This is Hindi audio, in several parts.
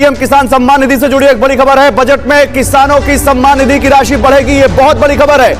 पीएम किसान सम्मान निधि से जुड़ी एक बड़ी खबर है। बजट में किसानों की सम्मान निधि की राशि बढ़ेगी, ये बहुत बड़ी खबर है।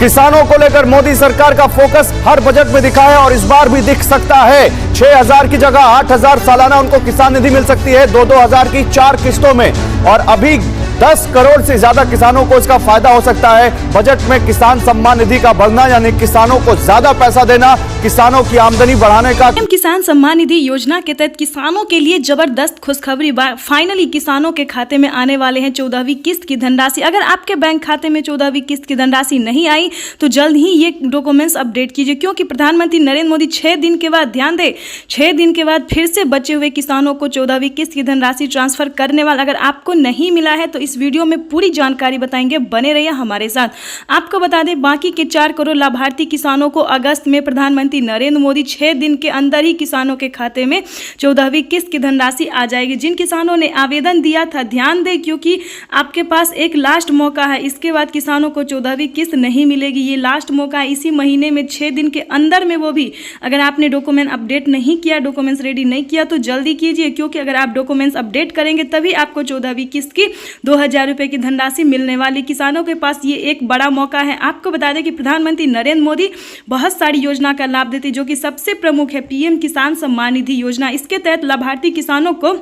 किसानों को लेकर मोदी सरकार का फोकस हर बजट में दिखा है और इस बार भी दिख सकता है। 6,000 की जगह 8,000 सालाना उनको किसान निधि मिल सकती है, 2-2 हजार की 4 किस्तों में। और अभी 10 करोड़ से ज्यादा किसानों को इसका फायदा हो सकता है। बजट में किसान सम्मान निधि का बढ़ना यानी किसानों को ज्यादा पैसा देना, किसानों की आमदनी बढ़ाने का। किसान सम्मान निधि योजना के तहत किसानों के लिए जबरदस्त खुशखबरी, फाइनली किसानों के खाते में आने वाले हैं 14वीं किस्त की धनराशि। अगर आपके बैंक खाते में 14वीं किस्त की धनराशि नहीं आई तो जल्द ही ये डॉक्यूमेंट्स अपडेट कीजिए, क्योंकि प्रधानमंत्री नरेंद्र मोदी 6 दिन के बाद, ध्यान दें, 6 दिन के बाद फिर से बचे हुए किसानों को 14वीं किस्त की धनराशि ट्रांसफर करने वाला। अगर आपको नहीं मिला है तो इस वीडियो में पूरी जानकारी बताएंगे, बने रहिए हमारे साथ। आपको बता दें, बाकी के 4 करोड़ लाभार्थी किसानों को अगस्त में प्रधानमंत्री नरेंद्र मोदी 6 दिन के अंदर ही किसानों के खाते में 14वीं किस्त की धनराशि आ जाएगी। जिन किसानों ने आवेदन दिया था, ध्यान दें, क्योंकि आपके पास एक लास्ट मौका है, इसके बाद किसानों को 14वीं किस्त नहीं मिलेगी। ये लास्ट मौका है, इसी महीने में 6 दिन के अंदर में, वो भी अगर आपने डॉक्यूमेंट अपडेट नहीं किया, डॉक्यूमेंट्स रेडी नहीं किया तो जल्दी कीजिए, क्योंकि अगर आप डॉक्यूमेंट्स अपडेट करेंगे तभी आपको 14वीं किस्त की 2,000 रुपए की धनराशि मिलने वाली। किसानों के पास ये एक बड़ा मौका है। आपको बता दें कि प्रधानमंत्री नरेंद्र मोदी बहुत सारी योजना का लाभ देते, जो कि सबसे प्रमुख है पीएम किसान सम्मान निधि योजना। इसके तहत लाभार्थी किसानों को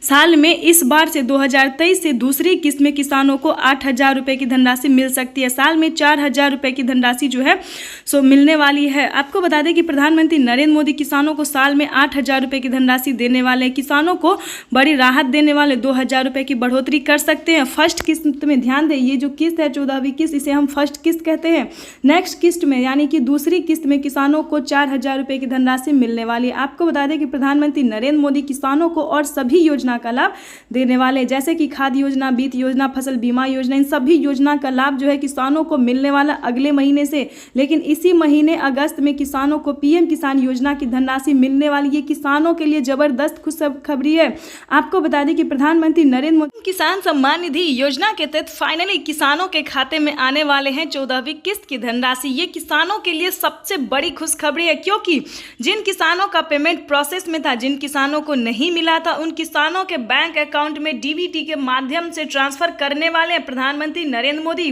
साल में इस बार से 2023 से दूसरी किस्त में किसानों को 8,000 रुपए की धनराशि मिल सकती है। साल में 4,000 रुपए की धनराशि जो है सो मिलने वाली है। आपको बता दें कि प्रधानमंत्री नरेंद्र मोदी किसानों को साल में 8,000 रुपए की धनराशि देने वाले हैं। किसानों को बड़ी राहत देने वाले 2,000 रुपए की बढ़ोतरी कर सकते हैं। फर्स्ट किस्त में ध्यान दें, ये जो किस्त है 14वीं किस्त, इसे हम फर्स्ट किस्त कहते हैं। नेक्स्ट किस्त में यानी कि दूसरी किस्त में किसानों को 4,000 रुपए की धनराशि मिलने वाली है। आपको बता दें कि प्रधानमंत्री नरेंद्र मोदी किसानों को और सभी योजना का लाभ देने वाले, जैसे कि खाद योजना, वित्त योजना, फसल बीमा योजना, इन सभी योजना का लाभ जो है किसानों को मिलने वाला अगले महीने से। लेकिन इसी महीने अगस्त में किसानों को पीएम किसान योजना की धनराशि मिलने वाली। ये किसानों के लिए जबरदस्त खुशखबरी है। आपको बता दें कि प्रधानमंत्री नरेंद्र मोदी किसान सम्मान निधि योजना के तहत फाइनली किसानों के खाते में आने वाले हैं 14वीं किस्त की धनराशि। ये किसानों के लिए सबसे बड़ी खुशखबरी है, क्योंकि जिन किसानों का पेमेंट प्रोसेस में था, जिन किसानों को नहीं मिला था, उन किसानों के बैंक अकाउंट में डीबीटी के माध्यम से ट्रांसफर करने वाले हैं प्रधानमंत्री नरेंद्र मोदी।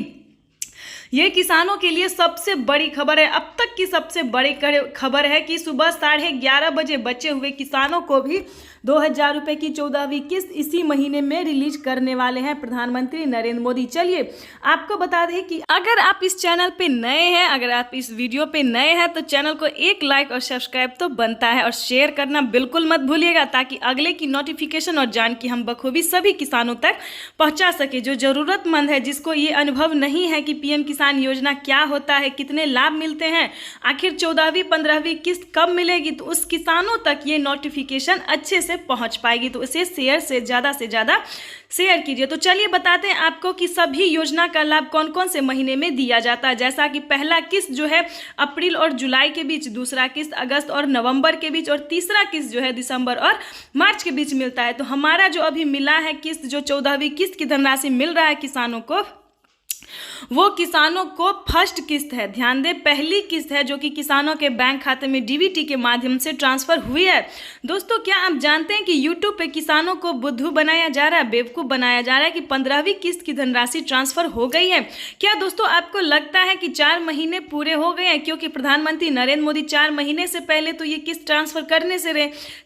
ये किसानों के लिए सबसे बड़ी खबर है। अब तक की सबसे बड़ी खबर है कि सुबह 11:30 बजे बचे हुए किसानों को भी 2,000 रुपए की 14वीं किस्त इसी महीने में रिलीज करने वाले हैं प्रधानमंत्री नरेंद्र मोदी। चलिए आपको बता दें कि अगर आप इस चैनल पे नए हैं, अगर आप इस वीडियो पे नए हैं, तो चैनल को एक लाइक और सब्सक्राइब तो बनता है, और शेयर करना बिल्कुल मत भूलिएगा, ताकि अगले की नोटिफिकेशन और जानकारी हम बखूबी सभी किसानों तक पहुँचा सके। जो ज़रूरतमंद है, जिसको ये अनुभव नहीं है कि पीएम किसान योजना क्या होता है, कितने लाभ मिलते हैं, आखिर 14वीं 15वीं किस्त कब मिलेगी, तो उस किसानों तक ये नोटिफिकेशन अच्छे से पहुंच पाएगी। तो इसे शेयर से ज़्यादा शेयर कीजिए। तो चलिए बताते हैं आपको कि सभी योजना का लाभ कौन कौन से महीने में दिया जाता है। जैसा कि पहला किस्त जो है अप्रैल और जुलाई के बीच, दूसरा किस्त अगस्त और नवंबर के बीच, और तीसरा किस्त जो है दिसंबर और मार्च के बीच मिलता है। तो हमारा जो अभी मिला है किस्त, जो 14वीं किस्त की धनराशि मिल रहा है किसानों को, वो किसानों को फर्स्ट किस्त है। ध्यान दें, पहली किस्त है जो कि किसानों के बैंक खाते में डीबीटी के माध्यम से ट्रांसफर हुई है। दोस्तों, क्या आप जानते हैं कि यूट्यूब पे किसानों को बुद्धू बनाया जा रहा है, बेवकूफ़ बनाया जा रहा है कि 15वीं किस्त की धनराशि ट्रांसफर हो गई है। क्या दोस्तों आपको लगता है कि 4 महीने पूरे हो गए हैं? क्योंकि प्रधानमंत्री नरेंद्र मोदी 4 महीने से पहले तो ये किस्त ट्रांसफर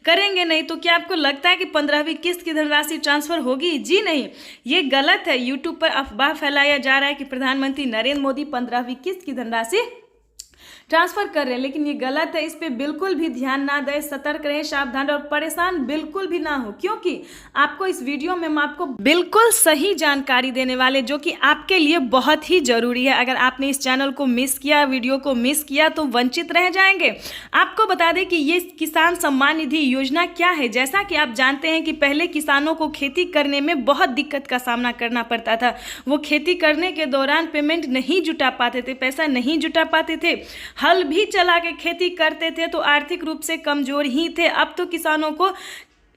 करेंगे नहीं, तो क्या आपको लगता है कि 15वीं किस्त की धनराशि ट्रांसफर होगी? जी नहीं, ये गलत है। यूट्यूब पर अफवाह फैलाया जा रहा है कि प्रधानमंत्री नरेंद्र मोदी 15वीं किस्त की धनराशि ट्रांसफर कर रहे हैं, लेकिन ये गलत है। इस पे बिल्कुल भी ध्यान ना दें, सतर्क रहें, सावधान और परेशान बिल्कुल भी ना हो, क्योंकि आपको इस वीडियो में हम आपको बिल्कुल सही जानकारी देने वाले, जो कि आपके लिए बहुत ही जरूरी है। अगर आपने इस चैनल को मिस किया, वीडियो को मिस किया, तो वंचित रह जाएंगे। आपको बता दें कि ये किसान सम्मान निधि योजना क्या है। जैसा कि आप जानते हैं कि पहले किसानों को खेती करने में बहुत दिक्कत का सामना करना पड़ता था। वो खेती करने के दौरान पेमेंट नहीं जुटा पाते थे, पैसा नहीं जुटा पाते थे, हल भी चला के खेती करते थे, तो आर्थिक रूप से कमजोर ही थे। अब तो किसानों को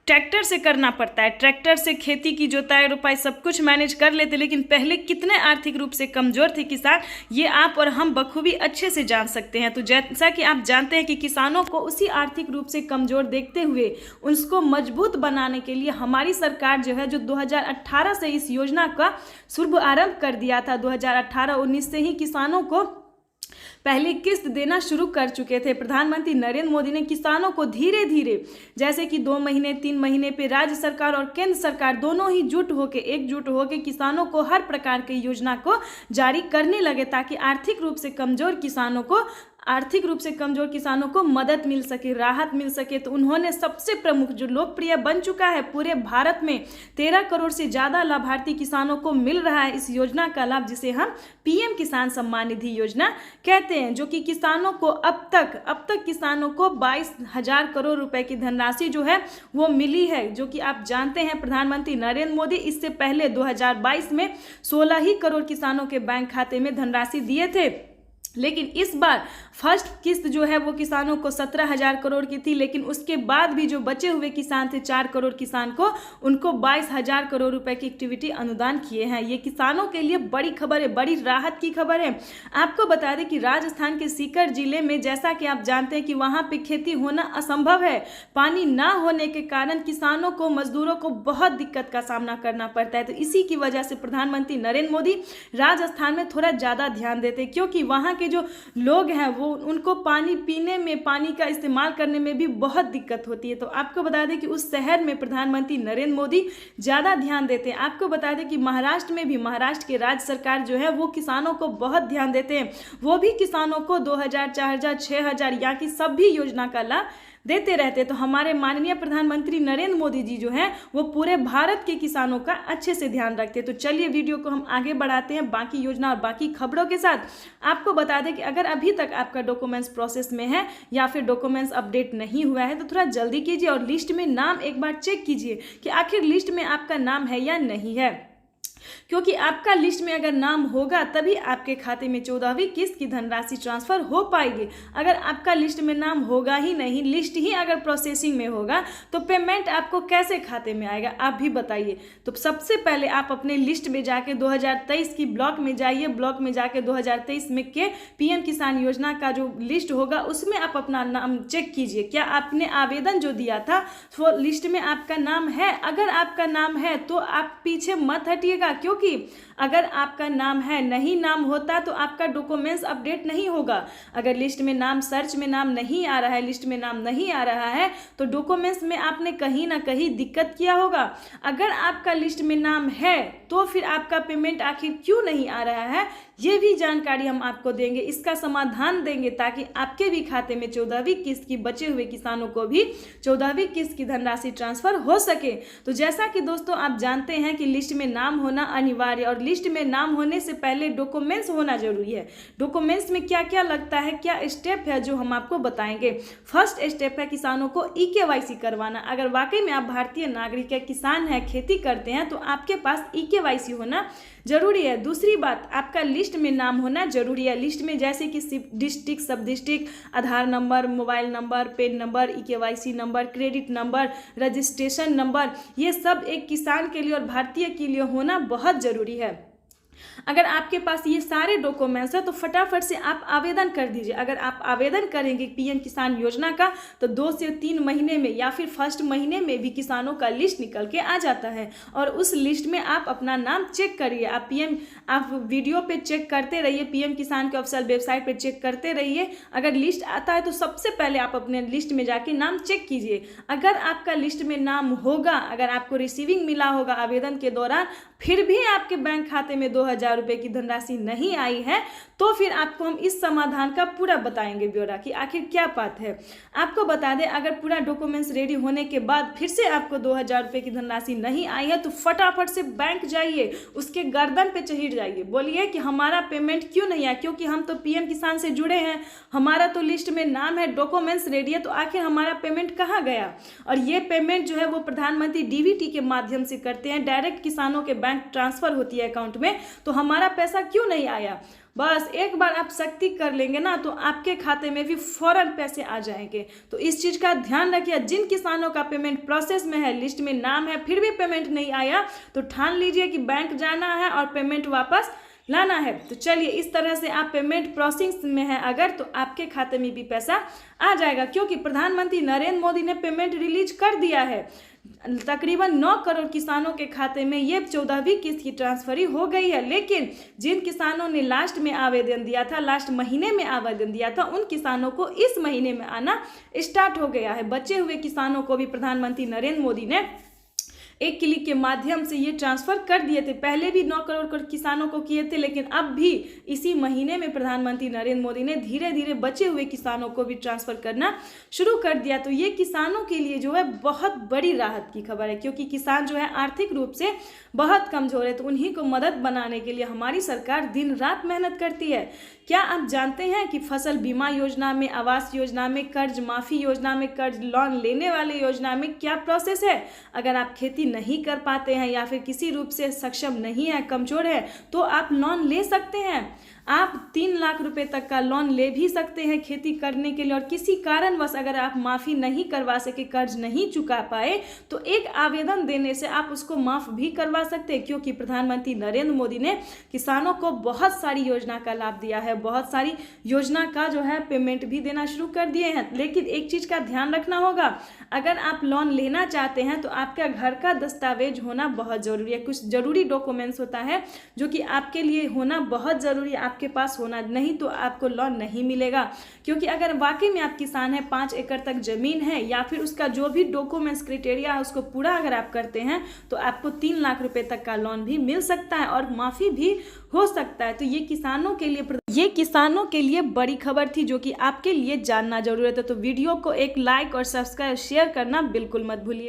ट्रैक्टर से करना पड़ता है, ट्रैक्टर से खेती की जोताई रोपाई सब कुछ मैनेज कर लेते, लेकिन पहले कितने आर्थिक रूप से कमज़ोर थे किसान, ये आप और हम बखूबी अच्छे से जान सकते हैं। तो जैसा कि आप जानते हैं कि किसानों को उसी आर्थिक रूप से कमज़ोर देखते हुए उसको मजबूत बनाने के लिए हमारी सरकार जो है, जो 2018 से इस योजना का शुभारंभ कर दिया था, 2018-19 से ही किसानों को पहली किस्त देना शुरू कर चुके थे। प्रधानमंत्री नरेंद्र मोदी ने किसानों को धीरे धीरे, जैसे कि 2 महीने 3 महीने पे राज्य सरकार और केंद्र सरकार दोनों ही एकजुट होके किसानों को हर प्रकार की योजना को जारी करने लगे, ताकि आर्थिक रूप से कमजोर किसानों को मदद मिल सके, राहत मिल सके। तो उन्होंने सबसे प्रमुख, जो लोकप्रिय बन चुका है पूरे भारत में, 13 करोड़ से ज़्यादा लाभार्थी किसानों को मिल रहा है इस योजना का लाभ, जिसे हम पीएम किसान सम्मान निधि योजना कहते हैं, जो कि किसानों को अब तक किसानों को 22,000 करोड़ रुपए की धनराशि जो है वो मिली है। जो कि आप जानते हैं प्रधानमंत्री नरेंद्र मोदी इससे पहले 2022 में 16 ही करोड़ किसानों के बैंक खाते में धनराशि दिए थे, लेकिन इस बार फर्स्ट किस्त जो है वो किसानों को 17,000 करोड़ की थी, लेकिन उसके बाद भी जो बचे हुए किसान थे 4 करोड़ किसान को, उनको 22,000 करोड़ रुपए की एक्टिविटी अनुदान किए हैं। ये किसानों के लिए बड़ी खबर है, बड़ी राहत की खबर है। आपको बता दें कि राजस्थान के सीकर जिले में, जैसा कि आप जानते हैं कि वहाँ पे खेती होना असंभव है, पानी ना होने के कारण किसानों को, मजदूरों को बहुत दिक्कत का सामना करना पड़ता है। तो इसी की वजह से प्रधानमंत्री नरेंद्र मोदी राजस्थान में थोड़ा ज़्यादा ध्यान देते, क्योंकि वहाँ के जो लोग हैं वो, उनको पानी पीने में, पानी का इस्तेमाल करने में भी बहुत दिक्कत होती है। तो आपको बता दें कि उस शहर में प्रधानमंत्री नरेंद्र मोदी ज़्यादा ध्यान देते हैं। आपको बता दें कि महाराष्ट्र में भी, महाराष्ट्र के राज्य सरकार जो है वो किसानों को बहुत ध्यान देते हैं, वो भी किसानों को 2,000, 4,000, 6,000 यहाँ की सभी योजना का लाभ देते रहते। तो हमारे माननीय प्रधानमंत्री नरेंद्र मोदी जी जो हैं वो पूरे भारत के किसानों का अच्छे से ध्यान रखते हैं। तो चलिए वीडियो को हम आगे बढ़ाते हैं बाकी योजना और बाकी खबरों के साथ। आपको बता दें कि अगर अभी तक आपका डॉक्यूमेंट्स प्रोसेस में है या फिर डॉक्यूमेंट्स अपडेट नहीं हुआ है तो थोड़ा जल्दी कीजिए और लिस्ट में नाम एक बार चेक कीजिए कि आखिर लिस्ट में आपका नाम है या नहीं है, क्योंकि आपका लिस्ट में अगर नाम होगा तभी आपके खाते में 14वीं किस्त की धनराशि ट्रांसफर हो पाएगी। अगर आपका लिस्ट में नाम होगा ही नहीं, लिस्ट ही अगर प्रोसेसिंग में होगा, तो पेमेंट आपको कैसे खाते में आएगा, आप भी बताइए। तो सबसे पहले आप अपने लिस्ट में जाके 2023 की ब्लॉक में जाइए, ब्लॉक में जाके 2023 में के पीएम किसान योजना का जो लिस्ट होगा उसमें आप अपना नाम चेक कीजिए, क्या आपने आवेदन जो दिया था वो लिस्ट में आपका नाम है। अगर आपका नाम है तो आप पीछे मत हटिएगा, क्योंकि अगर आपका नाम है, नहीं नाम होता तो आपका डॉक्यूमेंट्स अपडेट नहीं होगा। अगर लिस्ट में नाम, सर्च में नाम नहीं आ रहा है, लिस्ट में नाम नहीं आ रहा है, तो डॉक्यूमेंट्स में आपने कहीं ना कहीं दिक्कत किया होगा। अगर आपका लिस्ट में नाम है तो फिर आपका पेमेंट आखिर क्यों नहीं आ रहा है, ये भी जानकारी हम आपको देंगे, इसका समाधान देंगे, ताकि आपके भी खाते में 14वीं किस्त की, बचे हुए किसानों को भी 14वीं किस्त की धनराशि ट्रांसफर हो सके। तो जैसा कि दोस्तों आप जानते हैं कि लिस्ट में नाम होना अनिवार्य, और लिस्ट में नाम होने से पहले डॉक्यूमेंट्स होना जरूरी है। डॉक्यूमेंट्स में क्या क्या लगता है, क्या स्टेप है, जो हम आपको बताएंगे। फर्स्ट स्टेप है किसानों को EKYC करवाना। अगर वाकई में आप भारतीय नागरिक है, किसान है, खेती करते हैं, तो आपके पास EKYC होना जरूरी है। दूसरी बात, आपका लिस्ट में नाम होना जरूरी है। लिस्ट में जैसे कि डिस्ट्रिक्ट, सब district, Aadhaar number, mobile number, PAN number, EKYC number, credit number, registration number, ये सब एक किसान के लिए और भारतीय के लिए होना बहुत जरूरी है। अगर आपके पास ये सारे डॉक्यूमेंट्स हैं तो फटाफट से आप आवेदन कर दीजिए। अगर आप आवेदन करेंगे पीएम किसान योजना का तो 2 से 3 महीने में या फिर फर्स्ट महीने में भी किसानों का लिस्ट निकल के आ जाता है, और उस लिस्ट में आप अपना नाम चेक करिए। आप वीडियो पे चेक करते रहिए, पीएम किसान के ऑफिशियल वेबसाइट पे चेक करते रहिए। अगर लिस्ट आता है तो सबसे पहले आप अपने लिस्ट में जाके नाम चेक कीजिए। अगर आपका लिस्ट में नाम होगा, अगर आपको रिसीविंग मिला होगा आवेदन के दौरान, फिर भी आपके बैंक खाते में 2,000 रुपए की धनराशि नहीं आई है, तो फिर आपको हम इस समाधान का पूरा बताएंगे ब्यौरा कि आखिर क्या बात है। आपको बता दें, अगर पूरा डॉक्यूमेंट्स रेडी होने के बाद फिर से आपको 2,000 रुपए की धनराशि नहीं आई है, तो फटाफट से बैंक जाइए, उसके गर्दन पे चढ़ जाइए, बोलिए कि हमारा पेमेंट क्यों नहीं आया, क्योंकि हम तो पीएम किसान से जुड़े हैं, हमारा तो लिस्ट में नाम है, डॉक्यूमेंट्स रेडी है, तो आखिर हमारा पेमेंट कहाँ गया। और ये पेमेंट जो है वो प्रधानमंत्री DBT के माध्यम से करते हैं, डायरेक्ट किसानों के बैंक ट्रांसफर होती है अकाउंट में। तो हमारा पैसा क्यों नहीं आया। बस एक बार आप सख्ती कर लेंगे ना तो आपके खाते में भी फौरन पैसे आ जाएंगे। तो इस चीज़ का ध्यान रखिए। जिन किसानों का पेमेंट प्रोसेस में है, लिस्ट में नाम है, फिर भी पेमेंट नहीं आया, तो ठान लीजिए कि बैंक जाना है और पेमेंट वापस लाना है। तो चलिए, इस तरह से आप पेमेंट प्रोसेसिंग में है अगर, तो आपके खाते में भी पैसा आ जाएगा, क्योंकि प्रधानमंत्री नरेंद्र मोदी ने पेमेंट रिलीज कर दिया है। तकरीबन 9 करोड़ किसानों के खाते में ये 14वीं किस्त की ट्रांसफरी हो गई है। लेकिन जिन किसानों ने लास्ट में आवेदन दिया था, लास्ट महीने में आवेदन दिया था, उन किसानों को इस महीने में आना स्टार्ट हो गया है। बचे हुए किसानों को भी प्रधानमंत्री नरेंद्र मोदी ने एक क्लिक के माध्यम से ये ट्रांसफर कर दिए थे। पहले भी 9 करोड़ किसानों को किए थे, लेकिन अब भी इसी महीने में प्रधानमंत्री नरेंद्र मोदी ने धीरे धीरे बचे हुए किसानों को भी ट्रांसफर करना शुरू कर दिया। तो ये किसानों के लिए जो है बहुत बड़ी राहत की खबर है, क्योंकि किसान जो है आर्थिक रूप से बहुत कमजोर है। तो उन्हीं को मदद बनाने के लिए हमारी सरकार दिन रात मेहनत करती है। क्या आप जानते हैं कि फसल बीमा योजना में, आवास योजना में, कर्ज माफी योजना में, कर्ज लोन लेने वाले योजना में क्या प्रोसेस है? अगर आप खेती नहीं कर पाते हैं या फिर किसी रूप से सक्षम नहीं है, कमजोर है, तो आप लोन ले सकते हैं। आप 3 लाख रुपए तक का लोन ले भी सकते हैं खेती करने के लिए। और किसी कारणवश अगर आप माफ़ी नहीं करवा सके, कर्ज नहीं चुका पाए, तो एक आवेदन देने से आप उसको माफ़ भी करवा सकते हैं, क्योंकि प्रधानमंत्री नरेंद्र मोदी ने किसानों को बहुत सारी योजना का लाभ दिया है, बहुत सारी योजना का जो है पेमेंट भी देना शुरू कर दिए हैं। लेकिन एक चीज़ का ध्यान रखना होगा, अगर आप लोन लेना चाहते हैं तो आपका घर का दस्तावेज होना बहुत ज़रूरी है। कुछ ज़रूरी डॉक्यूमेंट्स होता है जो कि आपके लिए होना बहुत ज़रूरी है, आपके पास होना, नहीं तो आपको लोन नहीं मिलेगा। क्योंकि अगर वाकई में आप किसान हैं, 5 एकड़ तक जमीन है, या फिर उसका जो भी डॉक्यूमेंट्स क्राइटेरिया है उसको पूरा अगर आप करते हैं, तो आपको 3 लाख रुपए तक का लोन भी मिल सकता है और माफ़ी भी हो सकता है। तो ये किसानों के लिए बड़ी खबर थी, जो कि आपके लिए जानना जरूरत है। तो वीडियो को एक लाइक और सब्सक्राइब शेयर करना बिल्कुल मत भूलिए।